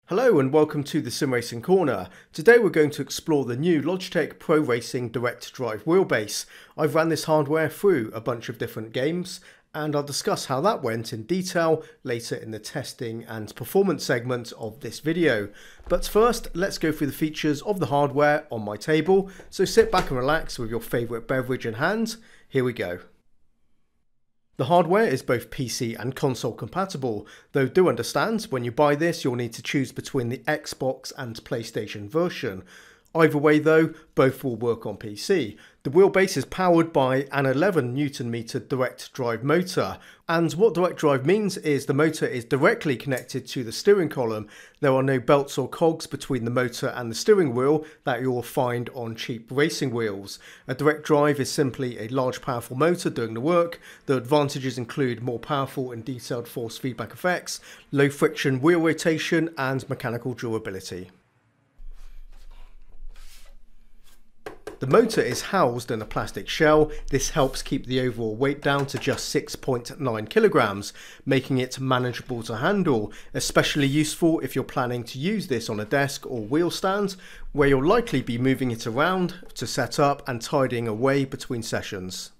Hello and welcome to the Sim Racing Corner. Today we're going to explore the new Logitech Pro Racing Direct Drive wheelbase. I've ran this hardware through a bunch of different games and I'll discuss how that went in detail later in the testing and performance segment of this video. But first, let's go through the features of the hardware on my table, so sit back and relax with your favourite beverage in hand. Here we go. The hardware is both PC and console compatible, though do understand when you buy this you'll need to choose between the Xbox and PlayStation version. Either way though, both will work on PC. The wheelbase is powered by an 11 Nm direct drive motor, and what direct drive means is the motor is directly connected to the steering column. There are no belts or cogs between the motor and the steering wheel that you will find on cheap racing wheels. A direct drive is simply a large powerful motor doing the work. The advantages include more powerful and detailed force feedback effects, low friction wheel rotation and mechanical durability. The motor is housed in a plastic shell. This helps keep the overall weight down to just 6.9 kilograms, making it manageable to handle, especially useful if you're planning to use this on a desk or wheel stand, where you'll likely be moving it around to set up and tidying away between sessions.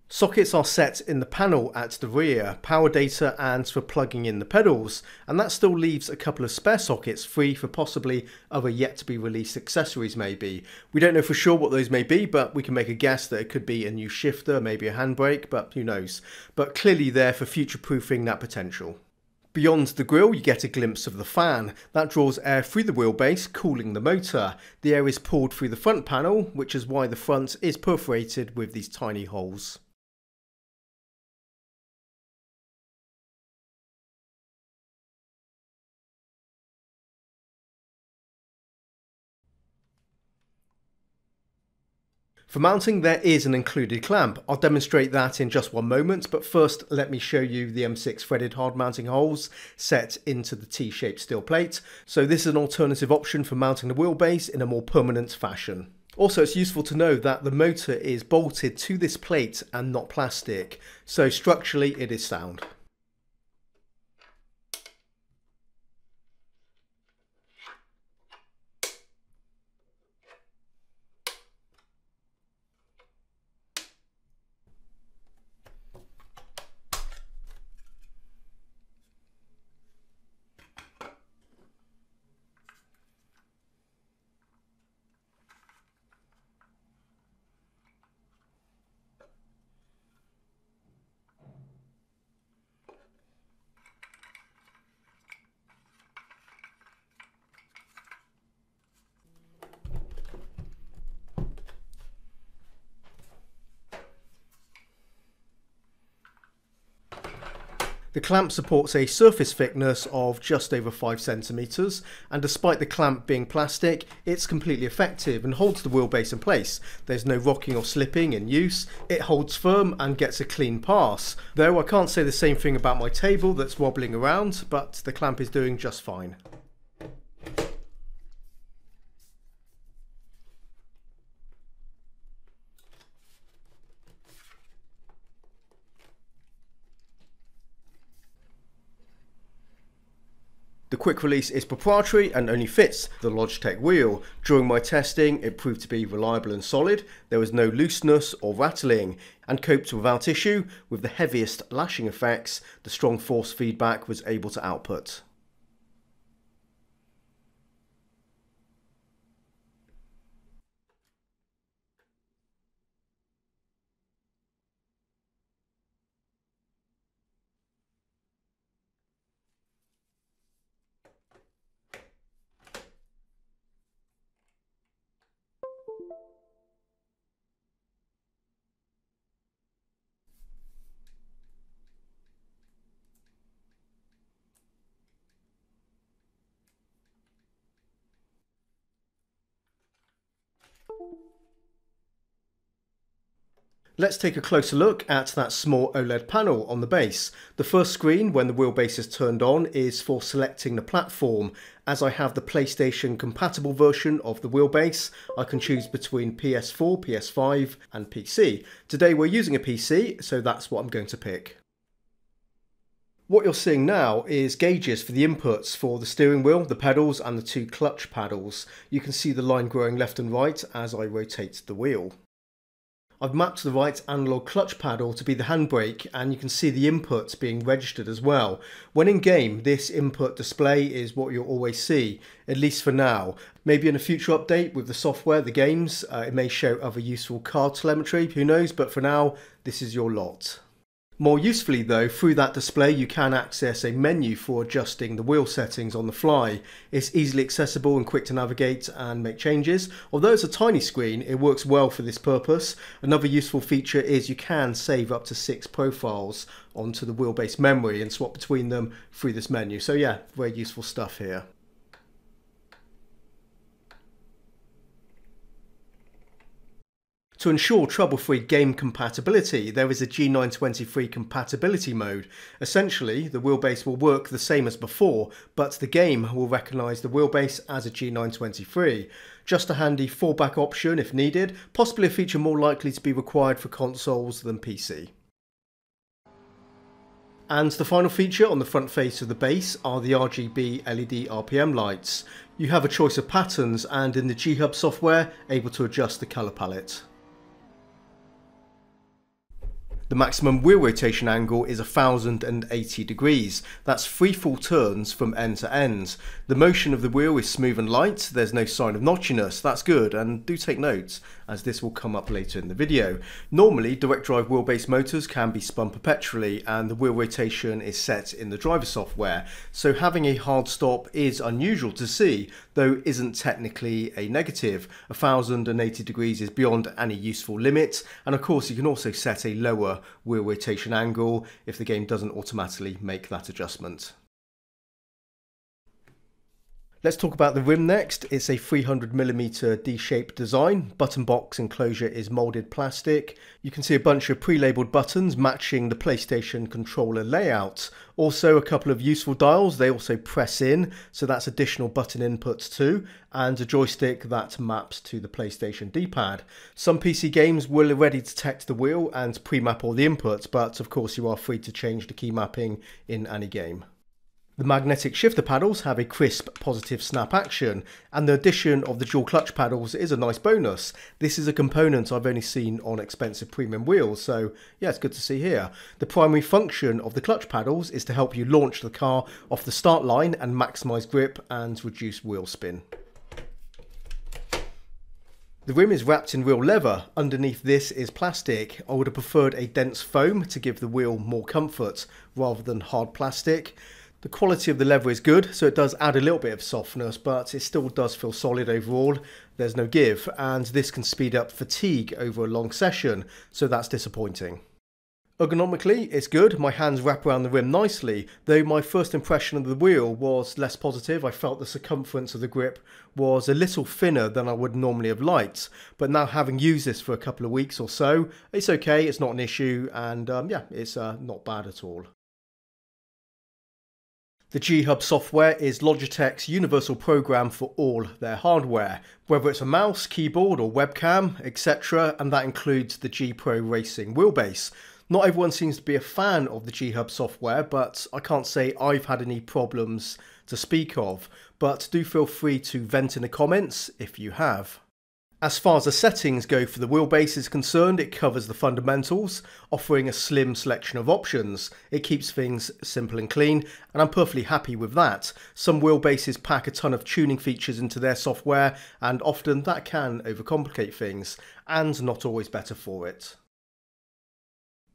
Sockets are set in the panel at the rear, power data and for plugging in the pedals, and that still leaves a couple of spare sockets free for possibly other yet to be released accessories maybe. We don't know for sure what those may be, but we can make a guess that it could be a new shifter, maybe a handbrake, but who knows. But clearly there for future-proofing that potential. Beyond the grille you get a glimpse of the fan. That draws air through the wheelbase, cooling the motor. The air is pulled through the front panel, which is why the front is perforated with these tiny holes. For mounting there is an included clamp. I'll demonstrate that in just one moment, but first let me show you the M6 threaded hard mounting holes set into the T-shaped steel plate. So this is an alternative option for mounting the wheelbase in a more permanent fashion. Also, it's useful to know that the motor is bolted to this plate and not plastic, so structurally it is sound. The clamp supports a surface thickness of just over 5 centimeters, and despite the clamp being plastic, it's completely effective and holds the wheelbase in place. There's no rocking or slipping in use. It holds firm and gets a clean pass. Though I can't say the same thing about my table that's wobbling around, but the clamp is doing just fine. The quick release is proprietary and only fits the Logitech wheel. During my testing it proved to be reliable and solid, there was no looseness or rattling, and coped without issue with the heaviest lashing effects the strong force feedback was able to output. Let's take a closer look at that small OLED panel on the base. The first screen when the wheelbase is turned on is for selecting the platform. As I have the PlayStation compatible version of the wheelbase, I can choose between PS4, PS5 and PC. Today we're using a PC, so that's what I'm going to pick. What you're seeing now is gauges for the inputs for the steering wheel, the pedals and the 2 clutch paddles. You can see the line growing left and right as I rotate the wheel. I've mapped the right analog clutch paddle to be the handbrake, and you can see the inputs being registered as well. When in game, this input display is what you'll always see, at least for now. Maybe in a future update with the software, the games, it may show other useful car telemetry, who knows, but for now, this is your lot. More usefully though, through that display you can access a menu for adjusting the wheel settings on the fly. It's easily accessible and quick to navigate and make changes. Although it's a tiny screen, it works well for this purpose. Another useful feature is you can save up to 6 profiles onto the wheelbase memory and swap between them through this menu. So yeah, very useful stuff here. To ensure trouble-free game compatibility, there is a G923 compatibility mode. Essentially, the wheelbase will work the same as before, but the game will recognise the wheelbase as a G923. Just a handy fallback option if needed, possibly a feature more likely to be required for consoles than PC. And the final feature on the front face of the base are the RGB LED RPM lights. You have a choice of patterns and in the G-Hub software, able to adjust the colour palette. The maximum wheel rotation angle is 1080 degrees. That's 3 full turns from end to end. The motion of the wheel is smooth and light, there's no sign of notchiness, that's good, and do take note as this will come up later in the video. Normally direct drive wheelbase motors can be spun perpetually and the wheel rotation is set in the driver software, so having a hard stop is unusual to see, though isn't technically a negative. 1080 degrees is beyond any useful limit, and of course you can also set a lower wheel rotation angle if the game doesn't automatically make that adjustment. Let's talk about the rim next. It's a 300mm D-shaped design. Button box enclosure is moulded plastic. You can see a bunch of pre-labelled buttons matching the PlayStation controller layout. Also a couple of useful dials, they also press in, so that's additional button inputs too, and a joystick that maps to the PlayStation D-pad. Some PC games will already detect the wheel and pre-map all the inputs, but of course you are free to change the key mapping in any game. The magnetic shifter paddles have a crisp positive snap action, and the addition of the dual clutch paddles is a nice bonus. This is a component I've only seen on expensive premium wheels, so yeah, it's good to see here. The primary function of the clutch paddles is to help you launch the car off the start line and maximise grip and reduce wheel spin. The rim is wrapped in real leather, underneath this is plastic. I would have preferred a dense foam to give the wheel more comfort rather than hard plastic. The quality of the leather is good, so it does add a little bit of softness, but it still does feel solid overall. There's no give, and this can speed up fatigue over a long session, so that's disappointing. Ergonomically, it's good. My hands wrap around the rim nicely, though my first impression of the wheel was less positive. I felt the circumference of the grip was a little thinner than I would normally have liked, but now having used this for a couple of weeks or so, it's okay, it's not an issue, and yeah, it's not bad at all. The G-Hub software is Logitech's universal program for all their hardware, whether it's a mouse, keyboard or webcam, etc., and that includes the G Pro Racing wheelbase. Not everyone seems to be a fan of the G-Hub software, but I can't say I've had any problems to speak of, but do feel free to vent in the comments if you have. As far as the settings go for the wheelbase is concerned, it covers the fundamentals, offering a slim selection of options. It keeps things simple and clean, and I'm perfectly happy with that. Some wheelbases pack a ton of tuning features into their software, and often that can overcomplicate things, and not always better for it.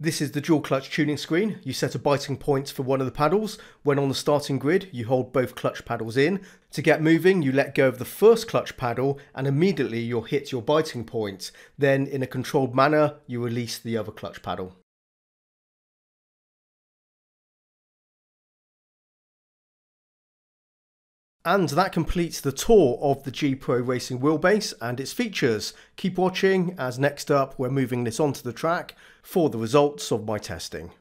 This is the dual clutch tuning screen. You set a biting point for one of the paddles. When on the starting grid, you hold both clutch paddles in. To get moving, you let go of the first clutch paddle and immediately you'll hit your biting point. Then, in a controlled manner, you release the other clutch paddle. And that completes the tour of the G Pro Racing wheelbase and its features. Keep watching, as next up we're moving this onto the track for the results of my testing.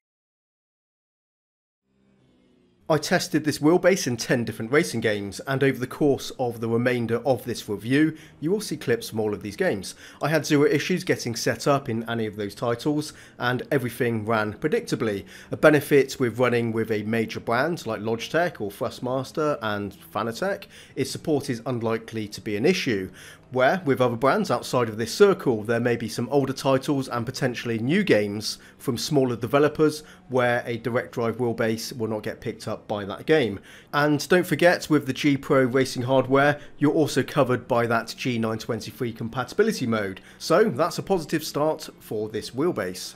I tested this wheelbase in 10 different racing games, and over the course of the remainder of this review, you will see clips from all of these games. I had zero issues getting set up in any of those titles, and everything ran predictably. A benefit with running with a major brand like Logitech or Thrustmaster and Fanatec is support is unlikely to be an issue. Where, with other brands outside of this circle, there may be some older titles and potentially new games from smaller developers where a direct drive wheelbase will not get picked up by that game. And don't forget, with the G Pro racing hardware, you're also covered by that G923 compatibility mode. So that's a positive start for this wheelbase.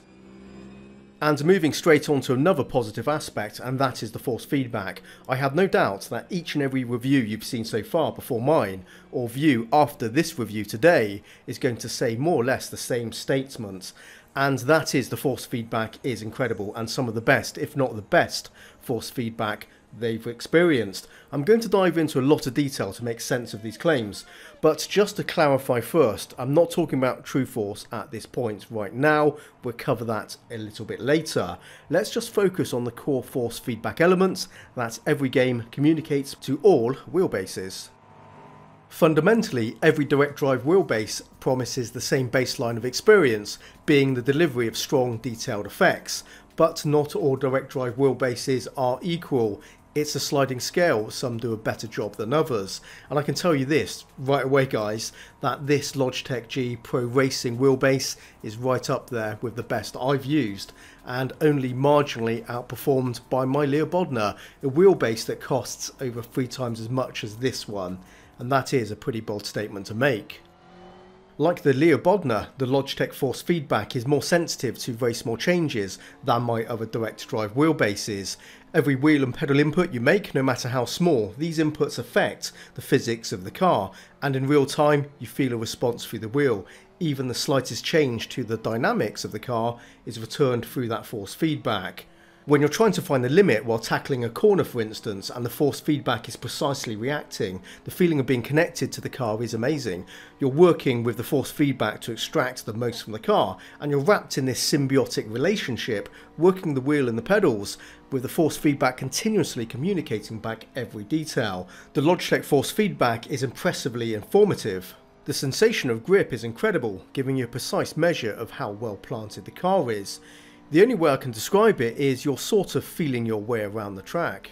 And moving straight on to another positive aspect, and that is the force feedback. I have no doubt that each and every review you've seen so far before mine, or view after this review today, is going to say more or less the same statement. And that is, the force feedback is incredible, and some of the best, if not the best, force feedback they've experienced. I'm going to dive into a lot of detail to make sense of these claims, but just to clarify first, I'm not talking about true force at this point right now. We'll cover that a little bit later. Let's just focus on the core force feedback elements that every game communicates to all wheelbases. Fundamentally, every direct drive wheelbase promises the same baseline of experience, being the delivery of strong, detailed effects. But not all direct drive wheelbases are equal. It's a sliding scale, some do a better job than others. And I can tell you this right away, guys, that this Logitech G Pro Racing wheelbase is right up there with the best I've used, and only marginally outperformed by my Leo Bodner, a wheelbase that costs over 3 times as much as this one. And that is a pretty bold statement to make. Like the Leo Bodner, the Logitech force feedback is more sensitive to very small changes than my other direct drive wheelbases. Every wheel and pedal input you make, no matter how small, these inputs affect the physics of the car, and in real time you feel a response through the wheel. Even the slightest change to the dynamics of the car is returned through that force feedback. When you're trying to find the limit while tackling a corner, for instance, and the force feedback is precisely reacting, the feeling of being connected to the car is amazing. You're working with the force feedback to extract the most from the car, and you're wrapped in this symbiotic relationship, working the wheel and the pedals, with the force feedback continuously communicating back every detail. The Logitech force feedback is impressively informative. The sensation of grip is incredible, giving you a precise measure of how well planted the car is. The only way I can describe it is you're sort of feeling your way around the track.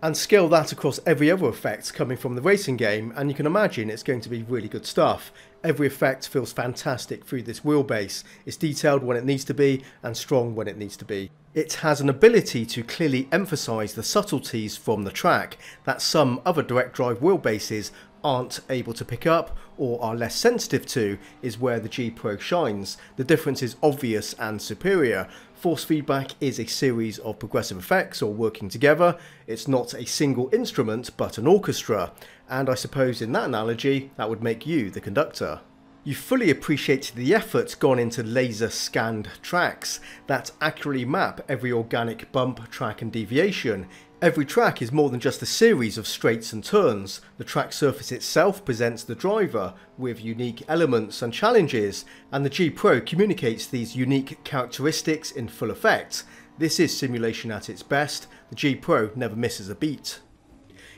And scale that across every other effect coming from the racing game, and you can imagine it's going to be really good stuff. Every effect feels fantastic through this wheelbase. It's detailed when it needs to be, and strong when it needs to be. It has an ability to clearly emphasise the subtleties from the track that some other direct drive wheelbases aren't able to pick up or are less sensitive to, is where the G Pro shines. The difference is obvious and superior. Force feedback is a series of progressive effects all working together. It's not a single instrument but an orchestra, and I suppose in that analogy that would make you the conductor. You fully appreciate the effort gone into laser scanned tracks that accurately map every organic bump, track and deviation. Every track is more than just a series of straights and turns. The track surface itself presents the driver with unique elements and challenges, and the G Pro communicates these unique characteristics in full effect. This is simulation at its best. The G Pro never misses a beat.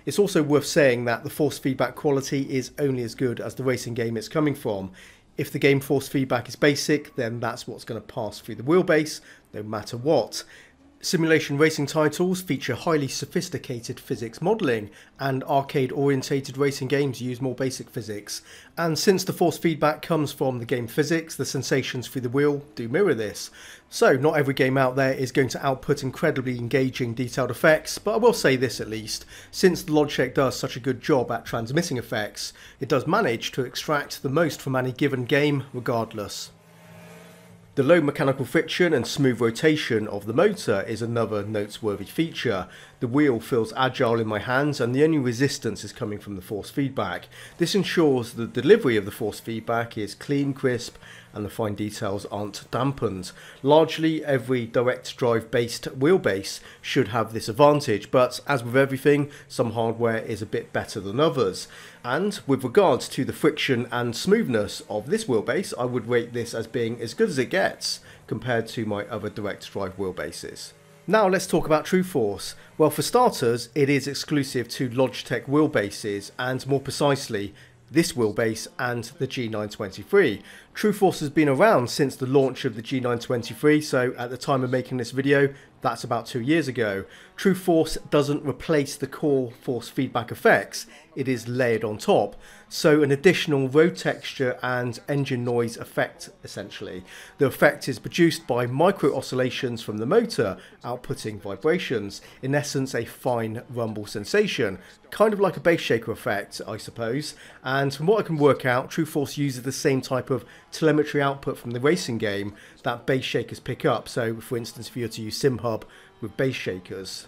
It's also worth saying that the force feedback quality is only as good as the racing game it's coming from. If the game force feedback is basic, then that's what's going to pass through the wheelbase, no matter what. Simulation racing titles feature highly sophisticated physics modelling, and arcade-orientated racing games use more basic physics. And since the force feedback comes from the game physics, the sensations through the wheel do mirror this. So not every game out there is going to output incredibly engaging detailed effects, but I will say this at least, since the Logitech does such a good job at transmitting effects, it does manage to extract the most from any given game regardless. The low mechanical friction and smooth rotation of the motor is another noteworthy feature. The wheel feels agile in my hands, and the only resistance is coming from the force feedback. This ensures the delivery of the force feedback is clean, crisp, and the fine details aren't dampened. Largely every direct drive based wheelbase should have this advantage, but as with everything, some hardware is a bit better than others. And with regards to the friction and smoothness of this wheelbase, I would rate this as being as good as it gets compared to my other direct drive wheelbases. Now let's talk about TrueForce. Well, for starters, it is exclusive to Logitech wheelbases, and more precisely, this wheelbase and the G923. TrueForce has been around since the launch of the G923, so at the time of making this video, that's about 2 years ago. TrueForce doesn't replace the core force feedback effects, it is layered on top. So an additional road texture and engine noise effect, essentially. The effect is produced by micro oscillations from the motor, outputting vibrations. In essence, a fine rumble sensation. Kind of like a bass shaker effect, I suppose. And from what I can work out, TrueForce uses the same type of telemetry output from the racing game that bass shakers pick up. So for instance, if you were to use SimHub with bass shakers.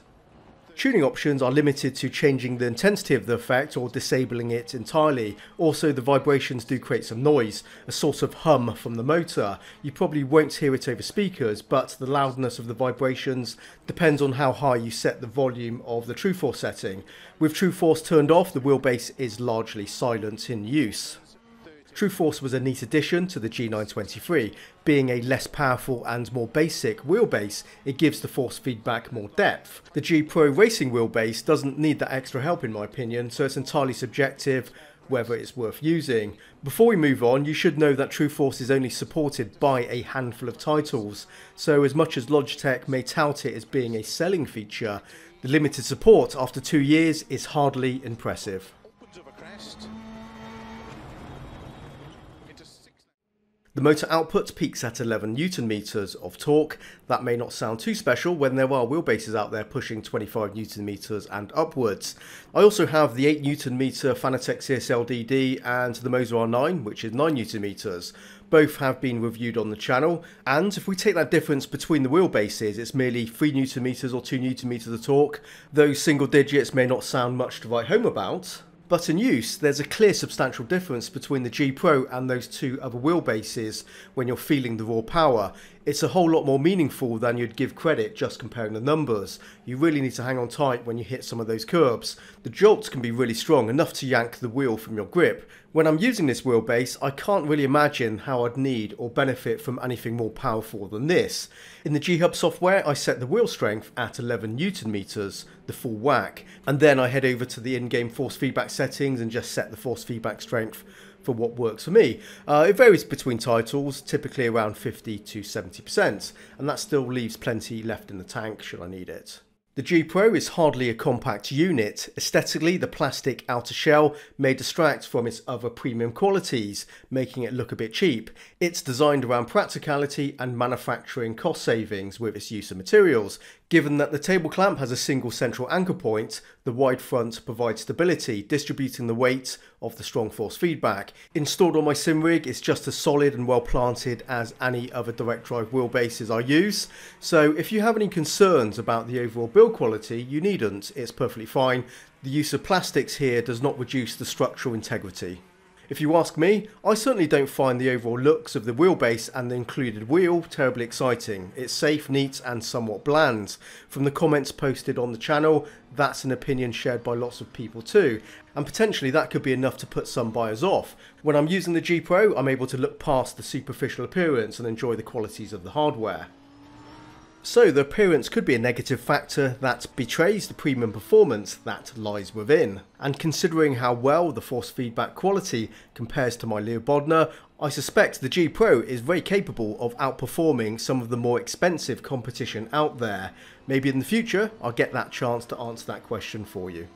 Tuning options are limited to changing the intensity of the effect or disabling it entirely. Also, the vibrations do create some noise, a sort of hum from the motor. You probably won't hear it over speakers, but the loudness of the vibrations depends on how high you set the volume of the TrueForce setting. With TrueForce turned off, the wheelbase is largely silent in use. TrueForce was a neat addition to the G923. Being a less powerful and more basic wheelbase, it gives the force feedback more depth. The G Pro Racing wheelbase doesn't need that extra help in my opinion, so it's entirely subjective whether it's worth using. Before we move on, you should know that TrueForce is only supported by a handful of titles, so as much as Logitech may tout it as being a selling feature, the limited support after 2 years is hardly impressive. The motor output peaks at 11 Newton meters of torque. That may not sound too special when there are wheelbases out there pushing 25 Newton meters and upwards. I also have the 8 Newton meter Fanatec CSL-DD and the Moser R9, which is 9 Newton meters. Both have been reviewed on the channel, and if we take that difference between the wheelbases, it's merely 3 Newton meters or 2 Newton meters of torque. Those single digits may not sound much to write home about, but in use, there's a clear substantial difference between the G Pro and those two other wheelbases when you're feeling the raw power. It's a whole lot more meaningful than you'd give credit just comparing the numbers. You really need to hang on tight when you hit some of those curbs. The jolts can be really strong, enough to yank the wheel from your grip. When I'm using this wheelbase, I can't really imagine how I'd need or benefit from anything more powerful than this. In the G-Hub software, I set the wheel strength at 11 Newton meters, the full whack, and then I head over to the in-game force feedback settings and just set the force feedback strength for what works for me. It varies between titles, typically around 50 to 70%, and that still leaves plenty left in the tank should I need it. The G Pro is hardly a compact unit. Aesthetically, the plastic outer shell may distract from its other premium qualities, making it look a bit cheap. It's designed around practicality and manufacturing cost savings with its use of materials. Given that the table clamp has a single central anchor point, the wide front provides stability, distributing the weight of the strong force feedback. Installed on my sim rig, it's just as solid and well planted as any other direct drive wheelbases I use. So if you have any concerns about the overall build quality, you needn't. It's perfectly fine. The use of plastics here does not reduce the structural integrity. If you ask me, I certainly don't find the overall looks of the wheelbase and the included wheel terribly exciting. It's safe, neat and somewhat bland. From the comments posted on the channel, that's an opinion shared by lots of people too, and potentially that could be enough to put some buyers off. When I'm using the G Pro, I'm able to look past the superficial appearance and enjoy the qualities of the hardware. So the appearance could be a negative factor that betrays the premium performance that lies within. And considering how well the force feedback quality compares to my Leo Bodner, I suspect the G Pro is very capable of outperforming some of the more expensive competition out there. Maybe in the future I'll get that chance to answer that question for you.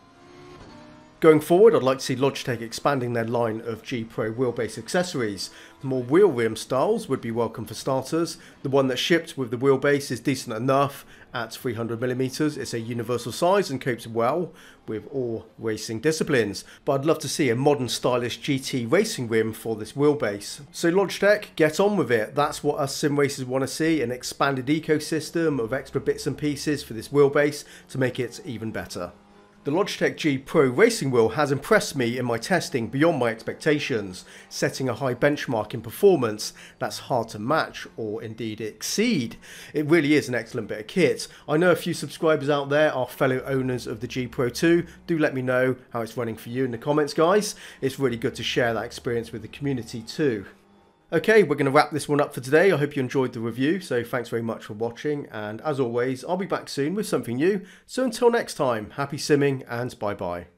Going forward, I'd like to see Logitech expanding their line of G Pro wheelbase accessories. More wheel rim styles would be welcome for starters. The one that shipped with the wheelbase is decent enough at 300mm. It's a universal size and copes well with all racing disciplines. But I'd love to see a modern stylish GT racing rim for this wheelbase. So Logitech, get on with it. That's what us sim racers want to see, an expanded ecosystem of extra bits and pieces for this wheelbase to make it even better. The Logitech G Pro racing wheel has impressed me in my testing beyond my expectations, setting a high benchmark in performance that's hard to match or indeed exceed. It really is an excellent bit of kit. I know a few subscribers out there are fellow owners of the G Pro 2. Do let me know how it's running for you in the comments, guys. It's really good to share that experience with the community too. Okay, we're going to wrap this one up for today. I hope you enjoyed the review, so thanks very much for watching, and as always, I'll be back soon with something new. So until next time, happy simming and bye bye.